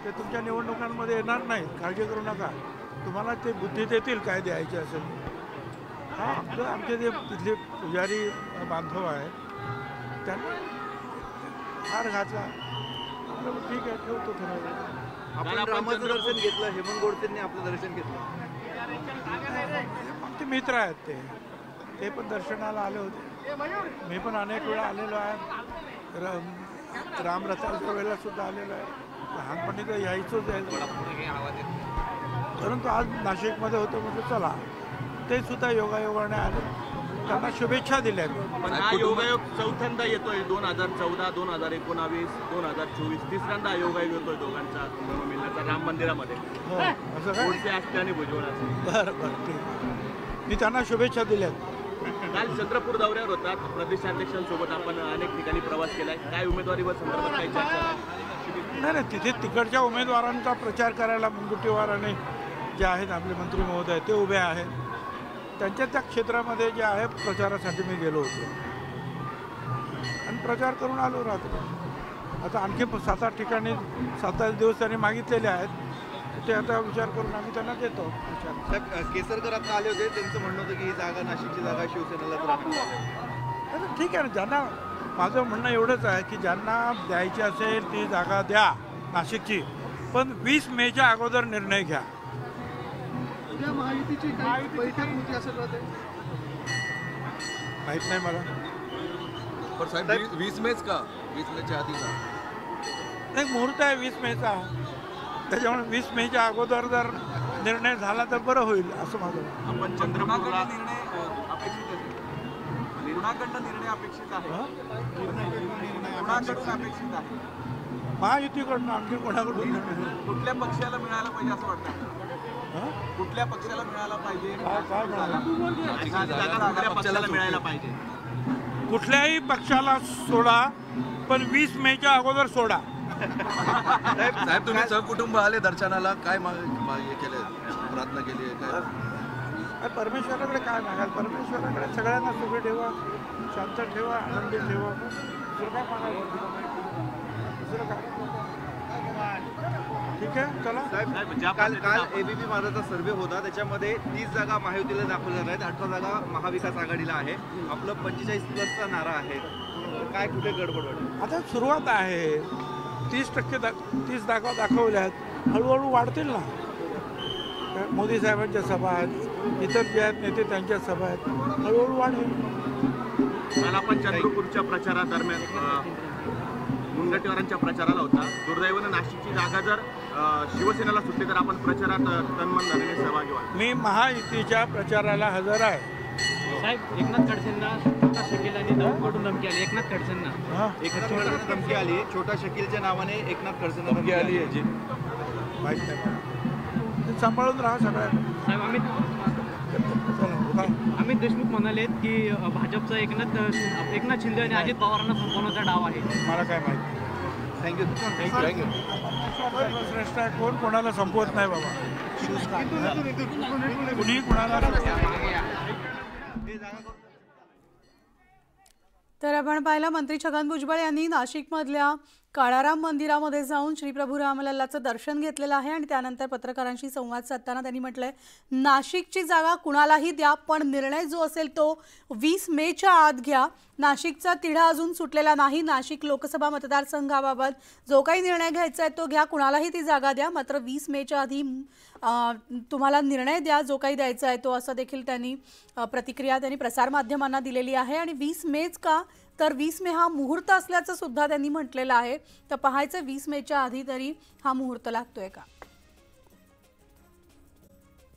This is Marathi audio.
ते तुमच्या निवडणुकांमध्ये येणार नाहीत, काळजी करू नका. तुम्हाला ते बुद्धी देतील काय द्यायचे असेल. हां, आमचे जे तिथले पुजारी बांधव आहेत त्यांनी हार घातला. ठीक आहे, ठेवतो थोडा वेळ. आपण रामाचं दर्शन घेतलं, हेमंत गोडसेंनी आपलं दर्शन घेतलं. आमचे मित्र आहेत ते पण दर्शनाला आले होते. मी पण अनेक वेळा आलेलो आहे. रामरथाच्या वेळेला सुद्धा आलेलो आहे. लहानपणी तर यायचंच आहे, परंतु आज नाशिकमध्ये होतं म्हणजे चला ते सुद्धा योगायोगाने आले. त्यांना शुभेच्छा दिल्या. पण हा योगायोग चौथ्यांदा येतोय. 2014, 2019, 2024 तिसऱ्यांदा योगायोग येतोय दोघांचा मिळण्याचा राम मंदिरामध्ये. असं काय? गोडसे असते आणि भुजबळ असते. बरं ठीक. मी त्यांना शुभेच्छा दिल्यात. काल चंद्रपूर दौऱ्यावर होतात. प्रदेशाध्यक्षांसोबत आपण अनेक ठिकाणी प्रवास केलाय. काय उमेदवारीवर संदर्भात काही चर्चा नाही, तिथे तिकडच्या उमेदवारांचा प्रचार करायला मुनगंटीवाराने जे आहेत आपले मंत्री महोदय ते उभे आहेत. त्यांच्या त्या क्षेत्रामध्ये जे आहे प्रचारासाठी मी गेलो होतो आणि प्रचार करून आलो रात्री. आता आणखी 7-8 ठिकाणी 7-8 दिवस त्यांनी मागितलेले आहेत. ते आता विचार करून आम्ही त्यांना देतो. साहेब, केसरकर आता आले होते, त्यांचं म्हणणं होतं की ही जागा, नाशिकची जागा शिवसेनेला तर ठीक आहे ना. ज्यांना माझं म्हणणं एवढंच आहे की ज्यांना द्यायची असेल ती जागा द्या नाशिकची, पण 20 मेच्या अगोदर निर्णय घ्या. महायुतीची बैठक होती असं माहीत नाही मला. पण साहेब 20 मेच का? 20 मेच्या आधी का? नाही, मुहूर्त आहे 20 मेचा. त्याच्यामुळे 20 मेच्या अगोदर जर निर्णय झाला तर बरं होईल असं माझं. आपण चंद्रपूरला निर्णय अपेक्षित आहे. अपेक्षित आहे महायुतीकडून आणखी कोणाकडून कुठल्या पक्षाला मिळायला पाहिजे असं वाटतं? कुठल्या पक्षाला मिळायला पाहिजे? कुठल्या पक्षाला मिळायला पाहिजे? कुठल्याही पक्षाला सोडा, पण 20 मेच्या अगोदर सोडा. साहेब तुम्ही सहकुटुंब आले दर्शनाला, काय हे केले, प्रार्थना केली काय? परमेश्वराकडे काय मागाल? परमेश्वराकडे सगळ्यांना सुखी ठेवा, शांत ठेवा, आनंदी ठेवा. दुसरं काय मागायचं? दुसरं काय? ठीक आहे, चला. साहेब, काल एबीपी माझाचा सर्व्हे होता, त्याच्यामध्ये 30 जागा महायुतीला दाखवल्या जात आहेत, 18 जागा महाविकास आघाडीला आहे. आपलं 45+चा नारा आहे. काय कुठे गडबड वाटत? आता सुरुवात आहे. 30 जागा दाखवल्या आहेत, हळूहळू वाढतील ना. मोदी साहेबांच्या सभा आहेत, इतर जे आहेत नेते त्यांच्या सभा आहेत, हळूहळू वाढेल. काल आपण चंद्रपूरच्या प्रचारादरम्यान मुनगंटीवारांच्या प्रचाराला होता. दुर्दैवानं नाशिकची जागा जर शिवसेनेला सुटली तर आपण प्रचारात तन्मन धरणे सहभागी व्हा. मी महायुतीच्या प्रचाराला हजर आहे. साहेब, एकनाथ खडसेंना छोटा शकील आणि दौडकडून धमकी आली. एकनाथ खडसेंना धमकी आली. छोटा शकीलच्या नावाने एकनाथ खडसेंना धमकी आली आहे. माहीत नाही, सांभाळून राहा सगळ्यांना. साहेब, अमित देशमुख म्हणालेत की भाजपचा एकनाथ शिंदे आणि अजित पवारांना संपवण्याचा डाव आहे. मला काय माहिती. थँक्यू. श्रेष्ठ आहे, कोण कोणाला संपवत नाही बाबा. कुणी कोणाला. तर आपण पाहिलं मंत्री छगन भुजबळ यांनी नाशिकमधल्या काळाराम मंदिरामध्ये जाऊन श्री प्रभू रामलल्लाचं दर्शन घेतलेलं आहे आणि त्यानंतर पत्रकारांशी संवाद साधताना त्यांनी म्हटलंय, नाशिकची जागा कुणालाही द्या, पण निर्णय जो असेल तो 20 मेच्या आत घ्या. नाशिकचा तिढा अजून सुटलेला नाही. नाशिक लोकसभा मतदारसंघाबाबत जो काही निर्णय घ्यायचा आहे तो घ्या, कुणालाही ती जागा द्या, मात्र 20 मेच्या आधी तुम्हाला निर्णय द्या जो काही द्यायचा आहे तो, असं देखील त्यांनी प्रतिक्रिया त्यांनी प्रसारमाध्यमांना दिलेली आहे. आणि 20 मेच का, तर 20 मे हा मुहूर्त असल्याचं सुद्धा त्यांनी म्हटलेलं आहे. तर पाहायचं 20 मेच्या आधी तरी हा मुहूर्त लागतोय का.